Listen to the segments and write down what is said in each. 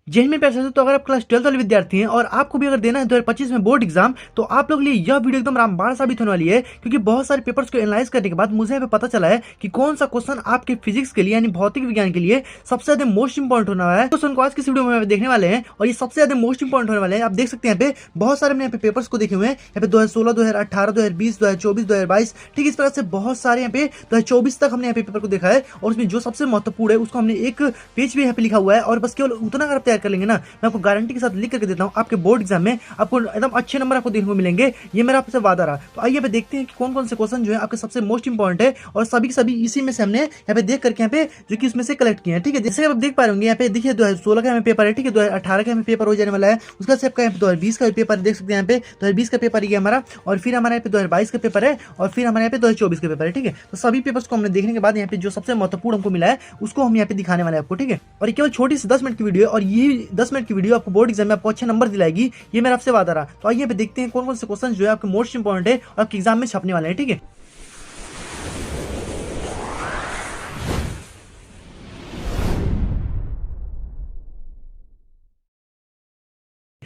जय हिंद मेरे प्यारे साथियों। तो अगर आप क्लास 12 वाले विद्यार्थी हैं और आपको भी अगर देना है 2025 में बोर्ड एग्जाम, तो आप लोग के लिए यह वीडियो एकदम रामबाण साबित होने वाली है, क्योंकि बहुत सारे पेपर्स को एनालाइज करने के बाद मुझे यहाँ पे पता चला है कि कौन सा क्वेश्चन आपके फिजिक्स के लिए यानी भौतिक विज्ञान के लिए सबसे ज्यादा मोस्ट इंपॉर्टेंट होने वाला है। क्वेश्चन को आज की वीडियो में देखने वाले हैं और ये सबसे ज्यादा मोस्ट इंपॉर्टेंट होने वाले हैं। आप देख सकते हैं यहाँ पे बहुत सारे हमने यहाँ पे पेपर्स को देखे हुए हैं। यहाँ पे 2016, 2018, 2020, 2024, 2022, ठीक इस तरह से बहुत सारे यहाँ पे 2024 तक हमने यहाँ पे पेपर को देखा है और उसमें जो सबसे महत्वपूर्ण है उसको हमने एक पेज भी यहाँ पे लिखा हुआ है। और बस केवल उतना अगर आप तैयार कर लेंगे ना, मैं आपको गारंटी के साथ लिख करके देता हूँ, आपके बोर्ड एग्जाम में आपको एकदम अच्छे नंबर आपको देखने को मिलेंगे। ये मेरा आपसे वादा रहा। तो आइए देखते हैं कि कौन कौन से क्वेश्चन जो है आपके सबसे मोस्ट इंपॉर्टेंट है और सभी के सभी इसी में से हमने यहाँ पे देख करके यहाँ पे जो कि इसमें से कलेक्ट किए हैं। ठीक है, जैसे आप देख पा रहे होंगे यहाँ पे देखिए 2016 का हमें पेपर है, ठीक है, 2018 का हमें पेपर हो जाने वाला है, उसका से आपका 2020 का पेपर देख सकते हैं। यहाँ पे 2020 का पेपर ये हमारा, और फिर हमारे यहाँ पे 2022 का पेपर है, और फिर हमारे यहाँ पे 2024 का पेपर है। ठीक है, तो सभी पेपर्स को हमने देखने के बाद यहाँ पे जो सबसे महत्वपूर्ण हमको मिला है उसको हम यहाँ पे दिखाने वाले हैं आपको। ठीक है, और ये केवल छोटी सी 10 मिनट की वीडियो है और ये 10 मिनट की वीडियो आपको बोर्ड एग्जाम में आपको अच्छे नंबर दिलाएगी, ये मेरा आपसे वादा रहा। तो आइए पे देखते हैं कौन कौन से क्वेश्चन जो है आपके मोस्ट इंपॉर्टेंट है और आपके एग्जाम में छपने वाले हैं। ठीक है,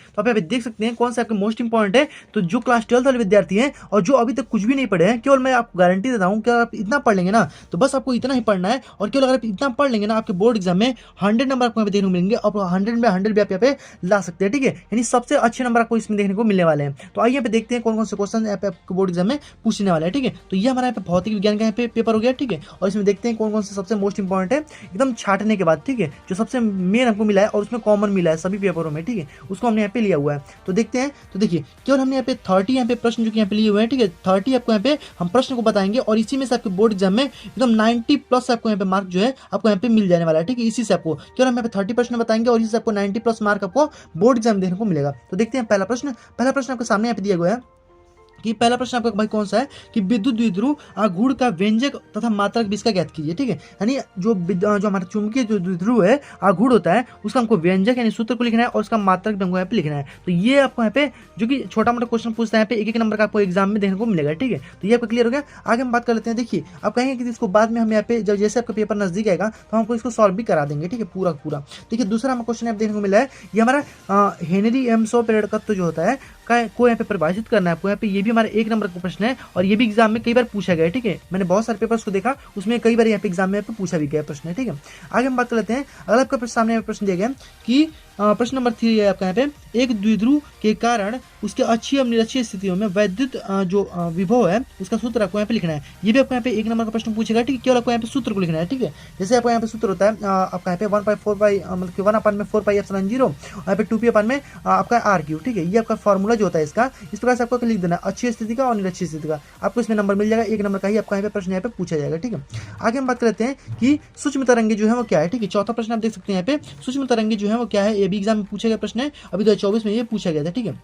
तो आप यहाँ पे देख सकते हैं कौन सा आपके मोस्ट इंपॉर्टेंट है। तो जो क्लास 12 वाले विद्यार्थी हैं और जो अभी तक कुछ भी नहीं पढ़े हैं, केवल मैं आपको गारंटी देता हूँ कि आप इतना पढ़ लेंगे ना, तो बस आपको इतना ही पढ़ना है। और केवल अगर आप इतना पढ़ लेंगे ना, आपके बोर्ड एग्जाम में 100 नंबर आपको यहाँ पे देखने को मिलेंगे और 100 में 100 भी आप यहाँ पे ला सकते हैं। ठीक है, यानी सबसे अच्छे नंबर आपको इसमें देखने को मिलने वाले हैं। तो आइए यहाँ पे देखते हैं कौन कौन से क्वेश्चन यहाँ पे आपको बोर्ड एग्जाम में पूछने वाले हैं। ठीक है, तो ये हमारा यहाँ पे भौतिक विज्ञान का यहाँ पे पेपर हो गया। ठीक है, और इसमें देखते हैं कौन कौन से सबसे मोस्ट इंपॉर्टेंट है एकदम छाटने के बाद। ठीक है, जो सबसे मेन हमको मिला है और उसमें कॉमन मिला है सभी पेपरों में, ठीक है, उसको हमने यहाँ पे लिया हुआ है। तो देखते हैं, तो देखिए केवल हमने यहाँ पे 30 यहाँ पे प्रश्न जो कि यहाँ पे लिए हुए हैं। ठीक है, 30 आपको यहाँ पे हम प्रश्न को बताएंगे और इसी में से आपके बोर्ड एग्जाम में एकदम 90 प्लस आपको यहाँ पे मार्क जो है आपको यहाँ पे मिल जाने वाला है। ठीक है, इसी से आपको केवल हम यहाँ पे 30 प्रश्न बताएंगे और इसी से आपको 90 प्लस मार्क आपको बोर्ड एग्जाम देखने को मिलेगा। तो देखते हैं पहला प्रश्न आपके सामने यहाँ पे दिया गया है कि पहला प्रश्न आपका भाई कौन सा है कि विद्युत द्विध्रुव आघूर्ण का व्यंजक तथा मात्रक भी इसका ज्ञात कीजिए। ठीक है, यानी जो हमारा चुंबकीय जो द्विध्रुव है आघूर्ण होता है उसका हमको व्यंजक यानी सूत्र को लिखना है और उसका मात्रक भी हमको यहाँ पे लिखना है। तो ये आपको यहाँ पे जो कि छोटा मोटा क्वेश्चन पूछता है यहाँ पे एक नंबर का आपको एग्जाम में देखने को मिलेगा। ठीक है, तो ये आपको क्लियर हो गया। आगे हम बात कर लेते हैं। देखिए आप कहेंगे कि इसको बाद में हम यहाँ पे जब जैसे आपका पेपर नजदीक आएगा तो हमको इसको सॉल्व भी करा देंगे। ठीक है, पूरा पूरा। देखिए दूसरा हमें क्वेश्चन यहाँ देखने को मिला है, ये हमारा हेनरी एम सो प्रेरकत्व जो होता है को यहाँ पे परिभाषित करना है आपको। यहाँ पे ये भी हमारे एक नंबर का प्रश्न है और ये भी एग्जाम में कई बार पूछा गया है। ठीक है, मैंने बहुत सारे पेपर्स को देखा, उसमें कई बार यहाँ पे एग्जाम में पूछा भी गया प्रश्न है। ठीक है, आगे हम बात कर लेते हैं। अगला आपका सामने प्रश्न दिया गया कि प्रश्न नंबर 3 है आपका यहाँ पे, एक द्विध्रुव के कारण उसके अक्षीय और निरक्षीय स्थितियों में वैद्युत जो विभव है उसका सूत्र आपको यहाँ पे लिखना है। ये भी आपको यहाँ पे एक नंबर का प्रश्न पूछेगा। ठीक है, केवल आपको यहाँ पे सूत्र को लिखना है। ठीक है, जैसे आपको यहाँ पे सूत्र होता है आपका यहाँ पे 1/4 मतलब 1/4 एप्सिलॉन 0 यहाँ पे 2p में आपका r3। ठीक है, ये आपका फॉर्मूला जो होता है इसका, इस प्रकार से आपको लिख देना अक्षीय स्थिति का और निरक्षीय स्थिति का, आपको इसमें नंबर मिल जाएगा। एक नंबर का ही आपका यहाँ पे प्रश्न यहाँ पे पूछा जाएगा। ठीक है, आगे हम बात कर लेते हैं कि सूक्ष्म तरंगे जो है वो क्या है। ठीक है, चौथा प्रश्न आप देख सकते हैं यहाँ पे, सूक्ष्म तरंगे जो है वो क्या है, ये भी एग्जाम में पूछा गया प्रश्न है, अभी 2024 में ये पूछा गया था। ठीक है,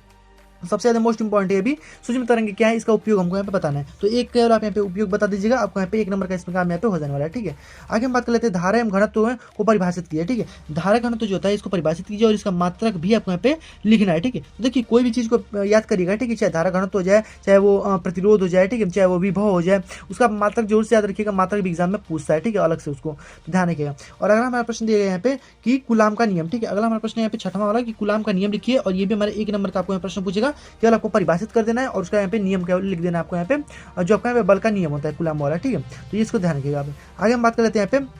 सबसे ज्यादा मोस्ट इंपॉर्टेंट है भी सूक्ष्म तरंग क्या है, इसका उपयोग हमको यहाँ पे बताना है। तो एक केवल आप यहाँ पे उपयोग बता दीजिएगा, आपको यहाँ पे एक नंबर का इसमें काम यहाँ पे हो जाने वाला है। ठीक है, आगे हम बात कर लेते हैं धारा एवं घनत्व को परिभाषित किया। ठीक है, धारा घनत्व जो होता है इसको परिभाषित कीजिए और इसका मात्रक भी आपको यहाँ पे लिखना है। ठीक है, तो देखिए कोई भी चीज को याद करिएगा। ठीक है, चाहे धारा घनत्व हो जाए, चाहे वो प्रतिरोध हो जाए, ठीक है, चाहे वो विभव हो जाए, उसका मात्रक जरूर से याद रखिएगा। मात्रक भी एग्जाम में पूछता है। ठीक है, अलग से उसको तो ध्यान रखिएगा। और अगला हमारा प्रश्न दिया गया यहाँ पे कि कुलाम का नियम। ठीक है, अगला हमारा प्रश्न यहाँ पे छठवां वाला कि कुलाम का नियम लिखिए और ये भी हमारे एक नंबर का आपको प्रश्न पूछेगा। केवल आपको परिभाषित कर देना है और उसका यहाँ पे नियम क्या लिख देना है आपको यहाँ पे, जो आपका यहाँ पे बल का नियम होता है कुलाम वाला। ठीक है, तो ये इसको ध्यान रखिएगा आप। आगे हम बात कर लेते हैं यहाँ पे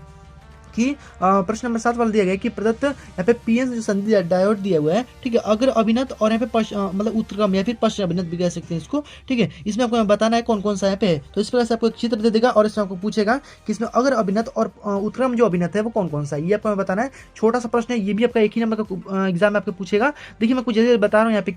कि प्रश्न नंबर 7 वाला दिया गया कि प्रदत्त यहाँ पे पीएन जो संधि डायोड दिया हुआ है। ठीक है, अगर अभिनत और यहाँ पे मतलब उत्क्रम या फिर पश्चिम अभिनत भी कह सकते हैं इसको। ठीक है, इसमें आपको बताना है कौन कौन सा यहाँ पे है। तो इस प्रकार से आपको एक चित्र दे देगा और इसमें आपको पूछेगा कि इसमें अगर अभिनत और उत्क्रम जो अभिनत है वो कौन कौन सा है, ये आपको बताना है। छोटा सा प्रश्न है, ये भी आपका एक ही नंबर का एग्जाम में आपको पूछेगा। देखिए मैं कुछ जैसे बता रहा हूँ यहाँ पे,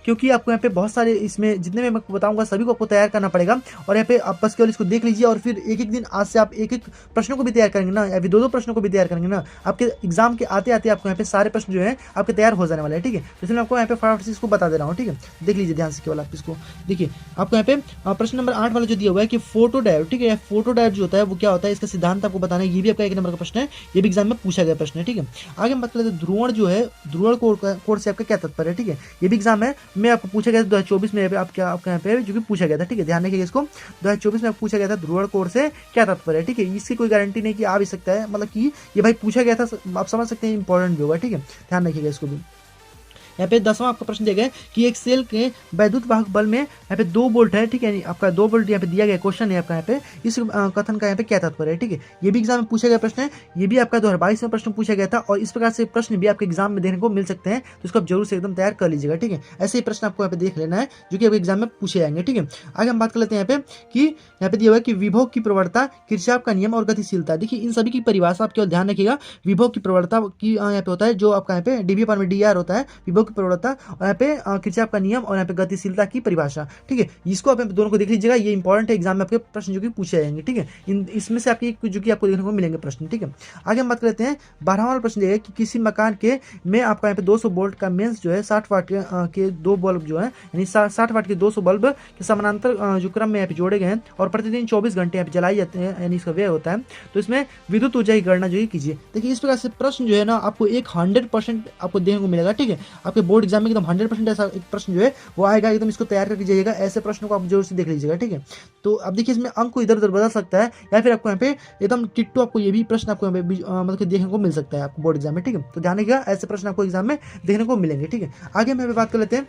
क्योंकि आपको यहाँ पे बहुत सारे इसमें जितने मैं आपको बताऊंगा सभी को आपको तैयार करना पड़ेगा। और यहाँ पे आप बस केवल इसको देख लीजिए और फिर एक एक दिन आज से आप एक एक प्रश्नों को भी तैयार करेंगे ना, या फिर दो प्रश्नों को भी तैयार करेंगे ना, आपके एग्जाम के आते आते आपको यहाँ पे सारे प्रश्न जो है आपके तैयार हो जाने वाले हैं। ठीक है, तो इसलिए आपको यहाँ पे फटाफट से इसको बता दे रहा हूँ। ठीक है, देख लीजिए ध्यान से केवल आप इसको देखिए। आपको यहाँ पे प्रश्न नंबर 8 वाला जो दिया हुआ है कि फोटो डायोड। ठीक है, फोटो डायोड जो होता है वो क्या होता है, इसका सिद्धांत आपको बताना है। ये भी आपका एक नंबर का प्रश्न है, ये भी एग्जाम में पूछा गया प्रश्न है। ठीक है, आगे हम बात कर लेते हैं ध्रुवण जो है, ध्रुवण कोड से आपका क्या तात्पर्य है। ठीक है, ये भी एग्जाम में आपको पूछा गया था 2024 में आपका यहाँ पे जो कि पूछा गया था। ठीक है, ध्यान रखिएगा इसको, 2024 में पूछा गया था ध्रुवण कोड से क्या तात्पर्य है। ठीक है, इसकी कोई गारंटी नहीं कि आ भी सकता है, मतलब मतलब कि ये भाई पूछा गया था, आप समझ सकते हैं इंपॉर्टेंट भी होगा, ठीक है, ध्यान रखिएगा इसको भी। यहाँ पे 10वां आपका प्रश्न दिया गया है कि एक सेल के वैद्युत वाहक बल में यहाँ पे 2 वोल्ट है, ठीक है, आपका 2 वोल्ट यहाँ पे दिया गया क्वेश्चन है आपका यहाँ पे, इस कथन का यहाँ पे क्या तात्पर्य है, ठीक है। ये भी एग्जाम में पूछा गया प्रश्न है, ये भी आपका 2022 में प्रश्न पूछा गया था, और इस प्रकार से प्रश्न भी आपके एग्जाम में देखने को मिल सकते हैं, तो इसको आप जरूर से एकदम तैयार कर लीजिएगा, ठीक है। ऐसे ही प्रश्न आपको यहाँ पे देख लेना है जो कि आपके एग्जाम में पूछे जाएंगे, ठीक है। आगे हम बात कर लेते हैं यहाँ पे कि यहाँ पे दिया हुआ है कि विभव की प्रवणता, किरचॉफ का नियम और गतिशीलता। देखिए इन सभी की परिभाषा आप केवल ध्यान रखिएगा। विभव की प्रवणता की यहाँ पे होता है जो आपका यहाँ पे dV/dr होता है, विभव की प्रवणता, और यहाँ पे किरचॉफ का नियम, और यहाँ पे गतिशीलता की परिभाषा, ठीक है। इसको आप दोनों को देख लीजिएगा, ये इंपॉर्टेंट है, एग्जाम में आपके प्रश्न जो कि पूछे जाएंगे, ठीक है। इसमें से आपकी जो कि आपको देखने को मिलेंगे प्रश्न, ठीक है। आगे हम बात करते हैं 12वां वाला प्रश्न, ये कि किसी मकान के में आपका यहाँ पे 200 वोल्ट का मेंस जो है 60 वाट के 2 बल्ब जो है, यानी 60 वाट के 200 बल्ब के समानांतर जो क्रम में यहाँ पे जोड़े गए हैं और प्रतिदिन 24 घंटे यहाँ पे जलाई जाते हैं, यानी इसका व्यय होता है, तो इसमें विद्युत ऊर्जा की गणना जो है कीजिए। देखिए इस प्रकार से प्रश्न जो है ना आपको एक 100% आपको देखने को मिलेगा, ठीक है। आपके बोर्ड एग्जाम में एकदम 100% ऐसा एक प्रश्न जो है वो आएगा, एकदम इसको तैयार करके जाइएगा। ऐसे प्रश्नों को आप जरूर से देख लीजिएगा, ठीक है। तो अब देखिए इसमें अंक को इधर उधर बदल सकता है, या फिर आपको यहाँ पे एकदम टिट्टू आपको ये भी प्रश्न आपको यहाँ पे मतलब कि देखने को मिल सकता है आपको बोर्ड एग्जाम में, ठीक है। तो ध्यान रखिएगा, ऐसे प्रश्न आपको एग्जाम में देखने को मिलेंगे, ठीक है। आगे हम यहाँ पे बात कर लेते हैं।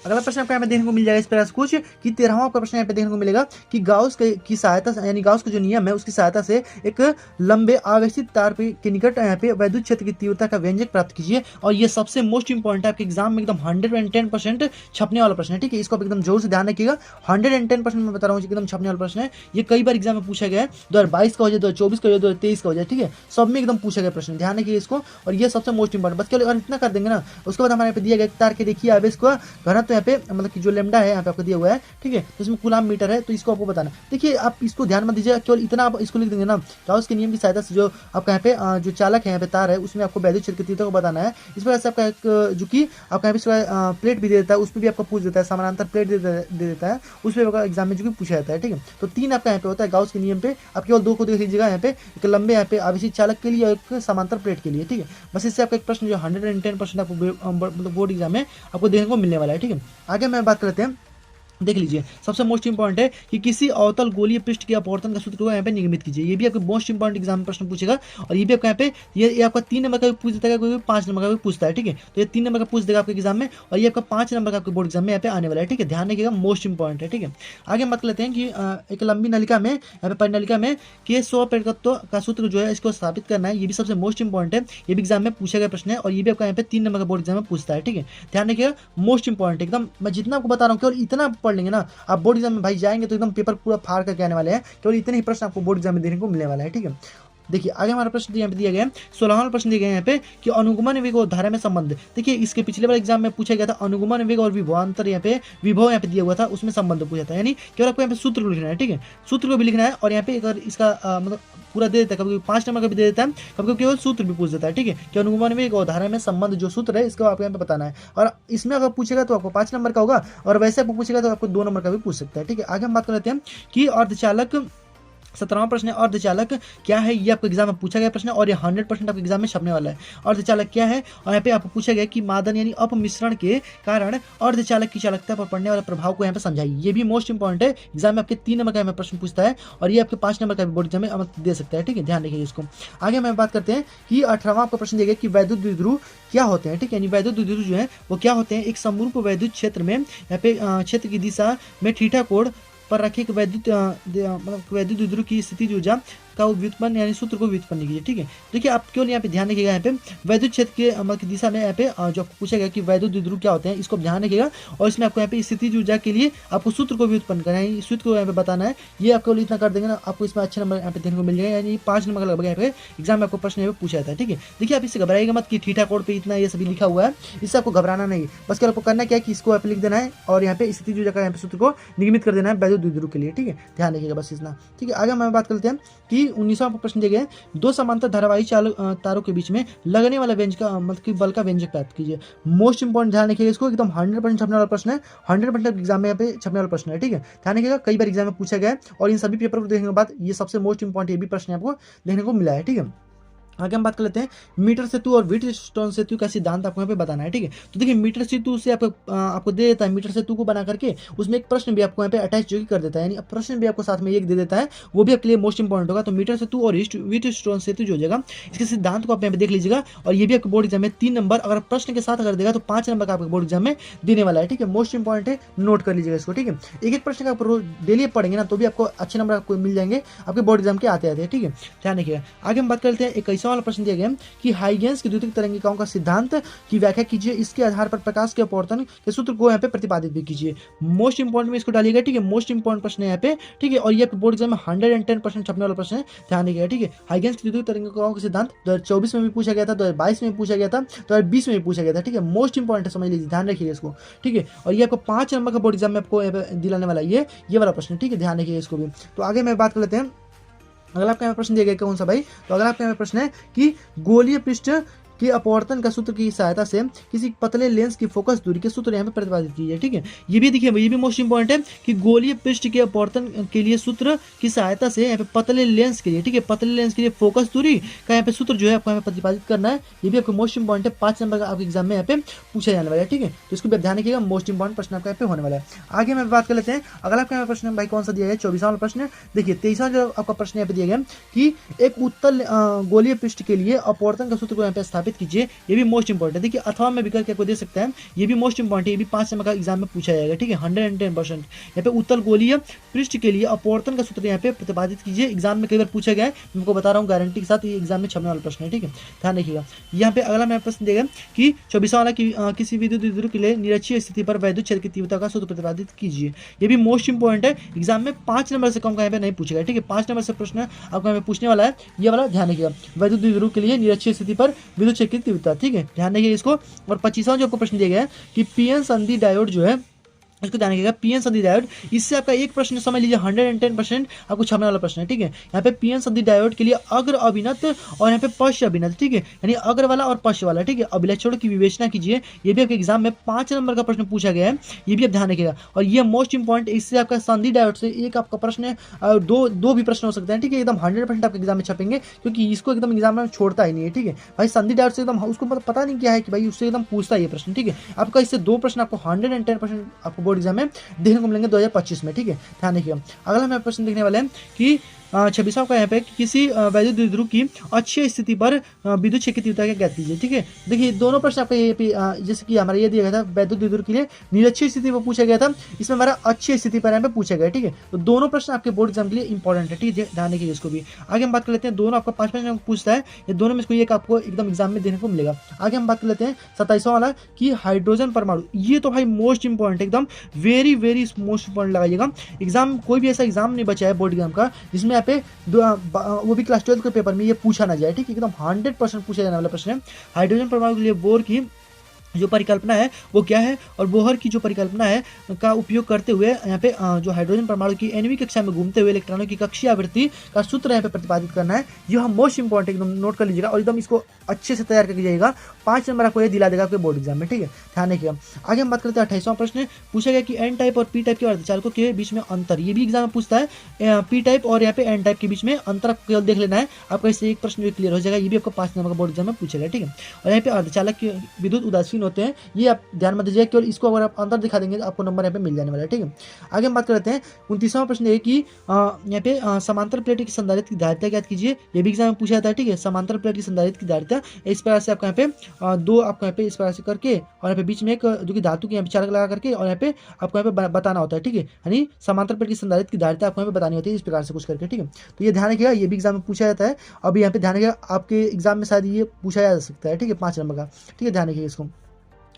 अगला प्रश्न आपको यहाँ पे देखने को मिल जाएगा इस प्रकार से कुछ कि 13वां आपका प्रश्न यहाँ पे देखने को मिलेगा कि गाउस की सहायता से, यानी गाउस का जो नियम है उसकी सहायता से एक लंबे आवेशित तार के निकट यहाँ पे वैद्युत क्षेत्र की तीव्रता का व्यंजक प्राप्त कीजिए। और ये सबसे मोस्ट इंपॉर्टेंट है आपके एग्जाम में, एकदम 110% छपने वाला प्रश्न है, ठीक है। इसको आप एकदम जोर से ध्यान रखिएगा। 110% मैं बता रहा हूँ एकदम छपने वाला प्रश्न है। ये कई बार एग्जाम में पूछा गया है, 2022 का हो जाए, 2024 का हो जाए, 2023 का हो जाए, ठीक है, सब में एकदम पूछा गया प्रश्न, ध्यान रखिए इसको। और ये सबसे मोस्ट इंपॉर्टेंट, बस केवल इतना कर देंगे ना, उसके बाद हमारे यहाँ पे दिया गया तार के देखिए आवेश को घनत्व यहाँ पे मतलब कि जो लेमडा है यहाँ पे आपको दिया हुआ है, ठीक है, तो इसमें कूलाम मीटर है, तो इसको आपको बताना। देखिए आप इसको ध्यान मत दीजिए, केवल इतना आप इसको लिख देंगे ना, गाउस के नियम की सहायता से जो आपका यहाँ पे जो चालक है यहाँ पे तार है उसमें आपको वैद्युत क्षेत्र की तीव्रता को बताना है। इस प्रकार से आपका एक जो कि आपका यहाँ पे प्लेट भी दे देता है, उस पर भी आपको पूछ देता है, समानांतर प्लेट दे देता है, उस पर एग्जाम में जो कि पूछा जाता है, ठीक है। तो 3 आपका यहाँ पे होता है गाउस के नियम पे, आप केवल 2 को देख लीजिएगा यहाँ पे, एक लंबे यहाँ पे आवेशित चालक के लिए और एक समांतर प्लेट के लिए, ठीक है। बस इससे आपका एक प्रश्न जो 110% आपको मतलब बोर्ड एग्जाम में आपको देखने को मिलने वाला है, ठीक है। आगे मैं बात करते हैं, देख लीजिए सबसे मोस्ट इंपॉर्टेंट है कि किसी अवतल गोलीय पृष्ठ के अपवर्तन का सूत्र को यहाँ पे निगमित कीजिए। ये भी आपको मोस्ट इंपॉर्टेंट एग्जाम में प्रश्न पूछेगा, और ये भी आपको यहाँ पे ये आपका 3 नंबर का भी पूछ देता है, कोई 5 नंबर का भी पूछता है, ठीक है। तो ये 3 नंबर का पूछ देगा आपके एग्जाम में, और ये आपका 5 नंबर का आपके बोर्ड एग्जाम में यहाँ पे आने वाला है, ठीक है। ध्यान रखिएगा, मोस्ट इंपॉर्टेंट है, ठीक है। आगे बात लेते हैं कि एक लंबी नलिका में यहाँ पे परिनलिका में के 100 प्रेरकत्व का सूत्र जो है इसको स्थापित करना है। ये भी सबसे मोस्ट इंपॉर्टेंट है, ये भी एग्जाम में पूछा गया प्रश्न है, और ये भी आपका यहाँ पे 3 नंबर का बोर्ड एग्जाम में पूछता है, ठीक है। ध्यान रखिएगा, मोस्ट इंपॉर्टेंट एकदम, मैं जितना आपको बता रहा हूँ केवल इतना पढ़ लेंगे ना आप बोर्ड एग्जाम में भाई जाएंगे तो एकदम पेपर पूरा फाड़ करके आने वाले हैं। केवल इतने ही प्रश्न आपको बोर्ड एग्जाम में देखने को मिलने वाला है, ठीक है। देखिए आगे हमारा प्रश्न यहाँ पे दिया गया है, 16वां प्रश्न दिया गया है यहाँ पे कि अनुगमन वेग और धारा में संबंध। देखिए इसके पिछले वाले एग्जाम में पूछा गया था अनुगमन वेग और विभवांतर, यहाँ पे विभव यहाँ पे दिया हुआ था, उसमें संबंध पूछा था, यानी केवल आपको यहाँ पे सूत्र को लिखना है, ठीक है। सूत्र को भी लिखना है, और यहाँ पे अगर इसका मतलब पूरा दे देता है, कभी 5 नंबर का भी दे देता है, कभी केवल सूत्र भी पूछ देता है, ठीक है, कि अनुगमन वेग और धारा में संबंध जो सूत्र है इसको आपको यहाँ पे बताना है। और इसमें अगर पूछेगा तो आपको 5 नंबर का होगा, और वैसे आपको पूछेगा तो आपको 2 नंबर का भी पूछ सकता है, ठीक है। आगे हम बात कर लेते हैं कि अर्धचालक, 17वां प्रश्न है अर्धचालक क्या है। ये आपको एग्जाम में पूछा गया प्रश्न है, और ये 100% आपके एग्जाम में छपने वाला है। अर्धचालक क्या है, और यहाँ पे आपको पूछा गया कि मादन यानी अपमिश्रण के कारण अर्धचालक की चालकता पर पड़ने वाले प्रभाव को यहाँ पे समझाइए। ये भी मोस्ट इंपॉर्टेंट है, एग्जाम में आपके 3 नंबर का प्रश्न पूछता है, और ये आपके 5 नंबर का भी बोर्ड एग्जाम में दे सकता है, ठीक है। ध्यान रखिए इसको। आगे हम बात करते हैं कि 18वां आपका प्रश्न दिया गया कि वैद्युत द्विध्रुव क्या होते हैं, ठीक है, यानी वैद्युत द्विध्रुव जो है वो क्या होते हैं। एक समरूप वैद्युत क्षेत्र में यहाँ पे क्षेत्र की दिशा में थीटा कोण पर रखे एक वैद्युत वैद्युत द्विध्रुव की स्थिति ऊर्जा का व्युत्पन्न यानी सूत्र को व्युत्पन्न कीजिए, ठीक है। देखिए आप केवल यहाँ पे ध्यान रखिएगा, यहाँ पे वैद्युत क्षेत्र के मतलब की दिशा में यहाँ पे जो आपको पूछा गया कि वैद्युत द्विध्रुव क्या होते हैं, इसको ध्यान रखिएगा। और इसमें आपको यहाँ पे स्थितिज ऊर्जा के लिए आपको सूत्र को भी उत्पन्न करना है, सूत्र को यहाँ पे बताना है। ये आपको इतना कर देंगे ना, आपको इसमें अच्छे नंबर यहाँ पे देखने को मिल जाएगा, यानी 5 नंबर का लगभग यहाँ पे एग्जाम में आपको प्रश्न यहाँ पे पूछा जाता है, ठीक है। देखिए आप इससे घबराइएगा मत कि थीटा कोण पे इतना ये सभी लिखा हुआ है, इससे आपको घबराना नहीं, बस केवल आपको करना क्या है कि इसको यहाँ पे लिख देना है, और यहाँ पे स्थितिज ऊर्जा का यहाँ पे सूत्र को निगमित कर देना है वैद्युत द्विध्रुव के लिए, ठीक है। ध्यान रखिएगा बस इतना, ठीक है। आगे हम बात करते हैं कि 19वां प्रश्न दिया गया, 2 समांतर धारावाही तारों के बीच में लगने वाला व्यंजक का मतलब बल का व्यंजक प्राप्त कीजिए। मोस्ट इंपॉर्टेंट, ध्यान रखिएगा इसको, एकदम 100% छपने वाला प्रश्न है, 100% एग्जाम में यहाँ पे छपने वाला प्रश्न है, ठीक है। ध्यान रखिएगा, कई बार एग्जाम में पूछा गया है, और इन सभी पेपर को देखने के बाद ये सबसे मोस्ट इंपॉर्टेंट ये भी प्रश्न आपको देखने को मिला है, ठीक है। आगे हम बात कर लेते हैं मीटर सेतु और व्हीटस्टोन सेतु का सिद्धांत आपको यहाँ पे बताना है, ठीक है। तो देखिए मीटर सेतु से आपको दे देता है, मीटर सेतु को बना करके उसमें एक प्रश्न भी आपको यहाँ पे अटैच जो कि कर देता है, यानी प्रश्न भी आपको साथ में एक दे देता है, वो भी आपके लिए मोस्ट इंपॉर्टेंट होगा। तो मीटर सेतु और व्हीटस्टोन सेतु जो हो जाएगा, इसके सिद्धांत को आप यहाँ पे देख लीजिएगा, और ये भी आपके बोर्ड एग्जाम में 3 नंबर अगर प्रश्न के साथ अगर देगा तो 5 नंबर का आपके बोर्ड एग्जाम में देने वाला है, ठीक है। मोस्ट इंपॉर्टेंट है, नोट कर लीजिएगा इसको, ठीक है। एक एक प्रश्न का आप डेली पढ़ेंगे ना तो भी आपको अच्छे नंबर आपको मिल जाएंगे आपके बोर्ड एग्जाम के आते आते, ठीक है। ध्यान रखिएगा। आगे हम बात करते हैं एक ऐसा वाला प्रश्न दिया गया कि हाइगेंस की द्वितीयक तरंगिकाओं का सिद्धांत की व्याख्या कीजिए, इसके आधार पर प्रकाश के अपवर्तन के सूत्र को यहाँ पे प्रतिपादित भी कीजिए। मोस्ट इंपॉर्टेंट में इसको डालिएगा, ठीक है। मोस्ट इंपॉर्टेंट प्रश्न है यहाँ पे, ठीक है। और ये बोर्ड एग्जाम में 110% छपने वाला प्रश्न है, ध्यान रखिएगा, ठीक है। हाइगेंस की द्वितीयक तरंगिकाओं का सिद्धांत 2024 में भी पूछा गया था, 2022 में भी पूछा गया था, 2020 में भी पूछा गया था, ठीक है। मोस्ट इंपॉर्टेंट समझ लीजिए, ध्यान रखिएगा इसको, ठीक है। और ये आपको 5 नंबर का बोर्ड एग्जाम में आपको दिलाने वाला ये वाला प्रश्न, ठीक है। ध्यान रखिएगा इसको भी। तो आगे मैं बात कर लेते हैं, अगला आपका यहाँ प्रश्न दिया गया कौन सा भाई, तो अगला आपका यहाँ प्रश्न है कि गोलीय पृष्ठ कि अपवर्तन का सूत्र की सहायता से किसी पतले लेंस की फोकस दूरी के सूत्र यहाँ पे प्रतिपादित कीजिए, ठीक है। ये भी देखिए, ये भी मोस्ट इंपॉर्टेंट है कि गोलीय पृष्ठ के अपवर्तन के लिए सूत्र की सहायता से यहाँ पे पतले लेंस के लिए, ठीक है, पतले लेंस के लिए फोकस दूरी का यहाँ पे सूत्र जो है आपको यहाँ पे प्रतिपादित करना है। ये भी आपको मोस्ट इंपॉर्टेंट है, 5 नंबर का आपके एग्जाम में यहाँ पे पूछा जाने वाला है, ठीक है। तो इसको भी ध्यान रखिएगा, मोस्ट इंपॉर्टेंट प्रश्न आपका यहाँ पे होने वाला है। आगे मैं बात कर लेते हैं, अगला आपका यहाँ प्रश्न भाई कौन सा दिया गया, 24वां वाला प्रश्न। देखिए 23वां जो आपका प्रश्न यहाँ पे दिया गया कि एक उत्तल गोलीय पृष्ठ के लिए अपवर्तन का सूत्र को यहाँ पे स्थापित कीजिए। ये भी मोस्ट इंपॉर्टेंट है, देखिए अथवा में विकल्प आपको दे सकते हैं, ये भी मोस्ट इंपॉर्टेंट है, ये भी 5 नंबर का एग्जाम में पूछा जाएगा, ठीक है। 110% यहाँ पे उत्तल गोलीय पृष्ठ के लिए अपवर्तन का सूत्र यहाँ पे प्रतिपादित कीजिए। एग्जाम में कई बार पूछा गया है, मैं आपको बता रहा हूँ गारंटी के साथ, ये एग्जाम में छपने वाला प्रश्न है, ठीक है। ध्यान रखिएगा। यहाँ पे अगला मैं प्रश्न देगा कि 24वां वाला की किसी विद्युत द्विध्रुव के लिए निरक्षीय स्थिति पर वैद्युत क्षेत्र की तीव्रता का सूत्र प्रतिपादित कीजिए। ये भी मोस्ट इंपॉर्टेंट है, एग्जाम में 5 नंबर से कम का यहाँ पे नहीं पूछेगा, ठीक है। 5 नंबर से प्रश्न आपको यहाँ पे पूछने वाला है, ये वाला ध्यान रखिएगा, वैद्युत द्विध्रुव के लिए निरक्षीय स्थिति पर विद्युत क्षेत्र की तीव्रता, ठीक है। ध्यान रखिए इसको। और 25वां जो आपको प्रश्न दिया गया है कि पीएन संधि डायोड जो है, इसको ध्यान रखिएगा, पीएन संधि डायोड, इससे आपका एक प्रश्न समझ लीजिए 110% आपको छपने वाला प्रश्न है, ठीक है। यहाँ पे पीएन संधि डायोड के लिए अग्र अभिनत और यहाँ पे पश्च अभिनत, ठीक है, यानी अग्र वाला और पश्च वाला, ठीक है, अभिलक्षणों की विवेचना कीजिए। ये भी आपके एग्जाम में 5 नंबर का प्रश्न पूछा गया है, ये भी आप ध्यान रखिएगा। और ये मोस्ट इंपॉर्टेंट, इससे आपका संधि डायोड से एक आपका प्रश्न है, दो भी प्रश्न हो सकते हैं, ठीक है। एकदम 100% आपके एग्जाम में छपेंगे, क्योंकि इसको एकदम एग्जाम में छोड़ता ही नहीं है, ठीक है भाई। संधि डायोड से एकदम उसको पता नहीं क्या है कि भाई उससे एकदम पूछता है ये प्रश्न, ठीक है। आपका इससे 2 प्रश्न आपको 110% आपको बोर्ड एग्जाम में देखने को मिलेंगे 2025 में, ठीक है। ध्यान रखिएगा। अगला हम प्रश्न देखने वाले हैं कि 26वां का यहाँ पे किसी वैद्युत द्विध्रुव की अच्छी स्थिति पर विद्युत क्षेत्र की तीव्रता क्या ज्ञात कीजिए, ठीक है। देखिए दोनों प्रश्न आपका ये जैसे कि हमारा ये दिया गया था वैद्युत द्विध्रुव के लिए निरक्षीय स्थिति पर पूछा गया था, इसमें हमारा अच्छी स्थिति पर यहाँ पे पूछा गया, ठीक है। तो दोनों प्रश्न आपके बोर्ड एग्जाम के लिए इंपॉर्टेंट है, ठीक है, ध्यान रखिए इसको भी। आगे हम बात कर लेते हैं, दोनों आपका 5 नंबर पूछता है, ये दोनों में इसको एक आपको एकदम एग्जाम में देखने को मिलेगा। आगे हम बात कर लेते हैं 27वां वाला कि हाइड्रोजन परमाणु, ये तो भाई मोस्ट इंपॉर्टेंट एकदम, वेरी वेरी मोस्ट इंपॉर्टेंट लगाइएगा। एग्जाम कोई भी ऐसा एग्जाम नहीं बचा है बोर्ड एग्जाम का जिसमें यहाँ पे वो भी क्लास 12 के पेपर में ये पूछा ना जाए, ठीक है। एकदम 100% पूछा जाने वाला प्रश्न है। हाइड्रोजन परमाणु के लिए बोर की जो परिकल्पना है वो क्या है, और बोहर की जो परिकल्पना है का उपयोग करते हुए यहाँ पे जो हाइड्रोजन परमाणु की nवीं कक्षा में घूमते हुए इलेक्ट्रॉनों की कक्षीय आवृत्ति का सूत्र यहाँ पे प्रतिपादित करना है। यह मोस्ट इंपॉर्टेंट, एकदम नोट कर लीजिएगा और एकदम इसको अच्छे से तैयार करके जाइएगा, 5 नंबर आपको ये दिला देगा आपके बोर्ड एग्जाम में, ठीक है। ध्यान रखिएगा। आगे हम बात करते हैं 28वां प्रश्न, पूछा गया कि एन टाइप और पी टाइप के अर्धचालकों के बीच में अंतर, ये भी एग्जाम में पूछता है। पी टाइप और यहाँ पे एन टाइप के बीच में अंतर आपको केवल देख लेना है, आपका इससे एक प्रश्न क्लियर हो जाएगा। ये भी आपको 5 नंबर का बोर्ड एग्जाम में पूछेगा, ठीक है। और यहाँ पे अर्धचालक विद्युत उदासीन होते हैं, ये आप ध्यान में दीजिए, केवल इसको अगर आप अंतर दिखा देंगे तो आपको नंबर यहाँ पे मिल जाने वाला है, ठीक है। आगे हम बात करते हैं 29वां प्रश्न है कि यहाँ पे समांतर प्लेट की संधारित्र की धारिता ज्ञात कीजिए। ये भी एग्जाम में पूछा जाता है, ठीक है। समांतर प्लेट की संधारित्र की धारिता इस प्रकार से आपका यहाँ पे दो आपको यहाँ पे इस प्रकार से करके और यहाँ पे बीच में एक जो कि धातु की यहाँ पे चालक लगा करके और यहाँ पे आपको यहाँ पे बताना होता है, ठीक है। यानी समांतर प्लेट की संधारित्र की धारिता आपको यहाँ पे बतानी होती है इस प्रकार से कुछ करके, ठीक है। तो ये ध्यान रखिएगा, ये भी एग्जाम में पूछा जाता है। अभी यहाँ पे ध्यान रखिएगा, आपके एग्जाम में शायद ये पूछा जा सकता है, ठीक है, 5 नंबर का, ठीक है। ध्यान रखिएगा इसको।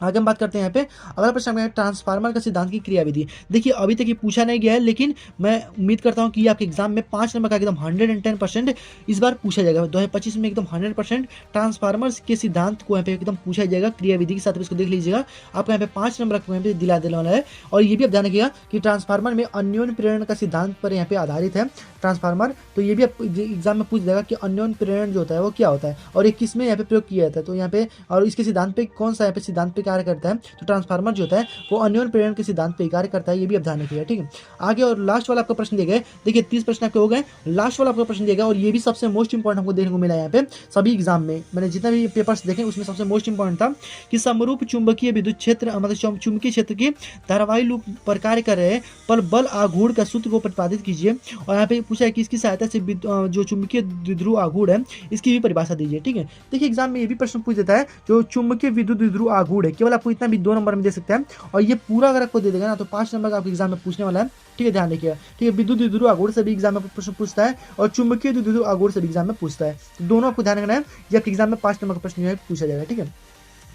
आगे हम बात करते हैं यहाँ पे अगला प्रश्न है ट्रांसफार्मर का सिद्धांत की क्रियाविधि। देखिए अभी तक ये पूछा नहीं गया है, लेकिन मैं उम्मीद करता हूँ कि ये आपके एग्जाम में 5 नंबर का एकदम 110% इस बार पूछा जाएगा। 2025 में एकदम 100% ट्रांसफार्मर के सिद्धांत को यहाँ पे एकदम पूछा जाएगा क्रियाविधि के साथ, इसको देख लीजिएगा। आपको यहाँ पे 5 नंबर आपको यहाँ पे दिला देने वाला है। और ये भी आप ध्यान रखिएगा कि ट्रांसफार्मर में अन्योन्य प्रेरण का सिद्धांत पर यहाँ पे आधारित है ट्रांसफार्मर। तो ये भी आप एग्जाम में पूछ जाएगा कि अन्योन्य प्रेरण जो होता है वो क्या होता है और ये किस में यहाँ पे प्रयोग किया जाता है। तो यहाँ पे और इसके सिद्धांत पे कौन सा यहाँ पे सिद्धांत पे कार्य करता है, तो ट्रांसफार्मर जो होता है वो अन्योन्य प्रेरण के सिद्धांत पे कार्य करता है, ये भी आप ध्यान रखिएगा, ठीक है। आगे और लास्ट वाला आपका प्रश्न दिया गया है, देखिए 30 प्रश्न आपके हो गए, लास्ट वाला आपका प्रश्न दिया गया और ये भी सबसे मोस्ट इंपॉर्टेंट हमको देखने को मिला यहाँ पे सभी एग्जाम में, मैंने जितने भी पेपर्स देखे उसमें सबसे मोस्ट इंपॉर्टेंट था कि समरूप चुंबकीय विद्युत क्षेत्र मतलब चुंबकीय क्षेत्र की धारावाही लूप पर कार्य कर रहे पर बल आघूर्ण का सूत्र को प्रतिपादित कीजिए, और यहाँ पे पूछा है कि इसकी सहायता से जो चुंबकीय द्विध्रुव आघूर्ण है इसकी भी परिभाषा दीजिए, ठीक है। देखिए एग्जाम में ये भी प्रश्न पूछ देता है जो चुंबकीय विद्युत द्विध्रुव आघूर्ण है, केवल आपको इतना भी 2 नंबर में दे सकते हैं, और ये पूरा अगर आपको दे देगा ना तो 5 नंबर का आपके एग्जाम में पूछने वाला है, ठीक है, ध्यान रखिएगा, ठीक है। विद्युत द्विध्रुव आघूर्ण से भी एग्जाम में प्रश्न पूछता है और चुंबकीय द्विध्रुव आघूर्ण से भी एग्जाम में पूछता है, तो दोनों आपको ध्यान रखना है, ये आपके एग्जाम में 5 नंबर का प्रश्न जो है पूछा जाएगा, ठीक है।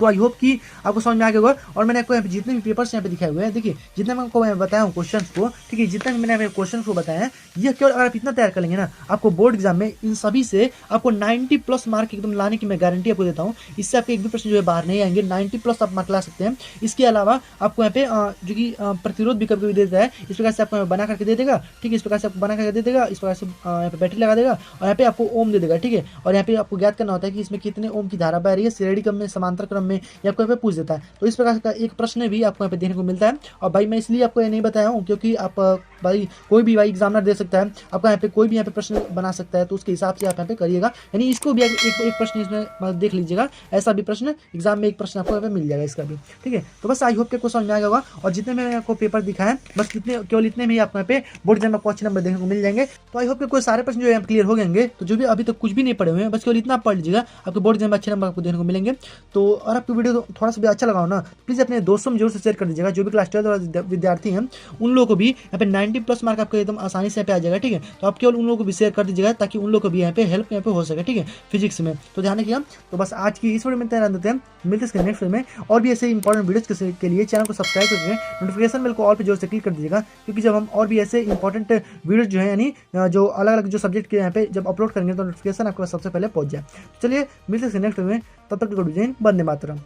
तो आई होप कि आपको समझ में आ गया होगा, और मैंने आपको जितने भी पेपर्स यहाँ पे दिखाए हुए हैं, देखिए जितने मैं आपको बताया हूँ क्वेश्चन को, ठीक है, जितना भी मैंने क्वेश्चन को बताया है, ये केवल अगर आप इतना तैयार कर लेंगे ना, आपको बोर्ड एग्जाम में इन सभी से आपको 90+ मार्क एकदम लाने की मैं गारंटी आपको देता हूँ। इससे आपके एक भी प्रश्न जो है बाहर नहीं आएंगे, 90+ आप मार्क ला सकते हैं। इसके अलावा आपको यहाँ पे जो कि प्रतिरोध भी कभी देता है, इस प्रकार से आपको बना करके दे देगा, ठीक है, इस प्रकार से आपको बना करके दे देगा, इस प्रकार से यहाँ पे बैटरी लगा देगा और यहाँ पे आपको ओम दे देगा, ठीक है, और यहाँ पे आपको ज्ञात करना होता है कि इसमें कितने ओम की धारा बह रही है, श्रेणी क्रम में, समांतर क्रम में, या आपको यहाँ पे देता है। तो इस प्रकार का एक प्रश्न भी आपको यहाँ पे देखने को मिलता है, और भाई मैं इसलिए आपको ये नहीं बताया हूँ क्योंकि आप भाई कोई भी भाई एग्जामिनर दे सकता है, आपका यहाँ पे कोई भी यहाँ पे प्रश्न बना सकता है, तो उसके हिसाब से आप यहाँ पे करिएगा, यानी इसको भी एक प्रश्न इसमें देख लीजिएगा, ऐसा भी प्रश्न एग्जाम में एक प्रश्न आपको यहाँ पे मिल जाएगा इसका भी, ठीक है। तो बस आई होप आपको समझ में आ गया होगा, और जितने मैंने आपको पेपर दिखाए बस केवल इतने में ही आपको यहाँ पे बोर्ड एग्जाम में आपको अच्छे नंबर देखने को मिल जाएंगे। तो आई होप कोई सारे प्रश्न जो है क्लियर हो जाएंगे, तो जो भी अभी तक कुछ भी नहीं पढ़े हुए हैं बस केवल इतना पढ़ लीजिएगा, आपके बोर्ड एग्जाम में अच्छे नंबर आपको देखने को मिलेंगे। तो और आपको वीडियो थोड़ा सा भी अच्छा लगा ना, प्लीज़ अपने दोस्तों में जरूर से शेयर कर दीजिएगा, जो भी क्लास 12 वाले विद्यार्थी हैं उन लोगों को भी यहाँ पे 90+ मार्क आपको एकदम आसानी से यहाँ पे आ जाएगा, ठीक है। तो आप केवल उन लोगों को भी शेयर कर दीजिएगा ताकि उन लोगों को भी यहाँ पे हेल्प यहाँ पे हो सके, ठीक है, फिजिक्स में। तो ध्यान रखिएगा। तो बस आज की इस वीडियो में तैयार देते हैं, मिलते हैं नेक्स्ट वीडियो में, और भी ऐसे इंपॉर्टेंट वीडियोज के लिए चैनल को सब्सक्राइब करके नोटिफिकेशन बेल को ऑल पे जोर से क्लिक कर दीजिएगा, क्योंकि जब हम और भी ऐसे इंपॉर्टेंट वीडियोज जो है यानी जो अलग अलग जो सब्जेक्ट के यहाँ पे जब अपलोड करेंगे तो नोटिफिकेशन आपके पास सबसे पहले पहुंच जाए। चलिए मिलते हैं नेक्स्ट वीडियो में, तब तक गुड जय हिंद, वंदे मातरम।